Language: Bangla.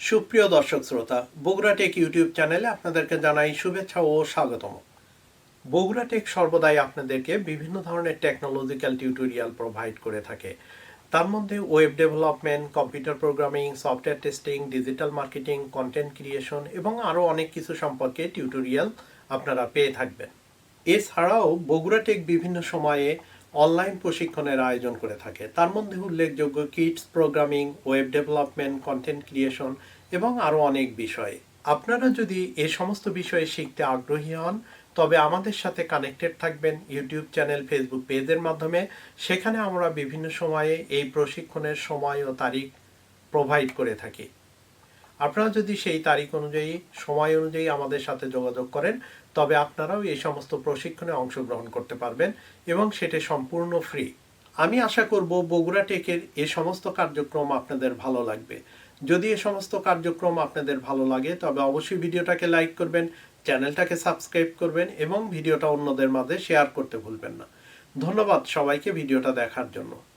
সুপ্রিয় দর্শক শ্রোতা, বগুড়া টেক ইউটিউব চ্যানেলে আপনাদেরকে জানাই শুভেচ্ছা ও স্বাগতম। বগুড়া টেক সর্বদাই আপনাদেরকে বিভিন্ন ধরনের টেকনোলজিক্যাল টিউটোরিয়াল প্রোভাইড করে থাকে। তার মধ্যে web development, computer programming, software testing, digital marketing, content creation এবং আরও অনেক কিছু সম্পর্কে টিউটোরিয়াল আপনারা পেয়ে থাকবেন। এছাড়াও বগুড়া টেক বিভিন্ন সময়ে অনলাইন প্রশিক্ষণের আয়োজন করে থাকে। তার মধ্যে উল্লেখযোগ্য kids programming, web development, content creation এবং আরও অনেক বিষয়। আপনারা যদি এ সমস্ত বিষয়ে শিখতে আগ্রহী হন তবে আমাদের সাথে কানেক্টেড থাকবেন ইউটিউব চ্যানেল, ফেসবুক পেজের মাধ্যমে। সেখানে আমরা বিভিন্ন সময়ে এই প্রশিক্ষণের সময় ও তারিখ প্রোভাইড করে থাকি। আপনারা যদি সেই তারিখ অনুযায়ী, সময় অনুযায়ী আমাদের সাথে যোগাযোগ করেন তবে আপনারাও এই সমস্ত প্রশিক্ষণে অংশগ্রহণ করতে পারবেন এবং সেটা সম্পূর্ণ ফ্রি। আমি আশা করব বগুড়া টেকের এ সমস্ত কার্যক্রম আপনাদের ভালো লাগবে। যদি এ সমস্ত কার্যক্রম আপনাদের ভালো লাগে তবে অবশ্যই ভিডিওটাকে লাইক করবেন, চ্যানেলটাকে সাবস্ক্রাইব করবেন এবং ভিডিওটা অন্যদের মাঝে শেয়ার করতে ভুলবেন না। ধন্যবাদ সবাইকে ভিডিওটা দেখার জন্য।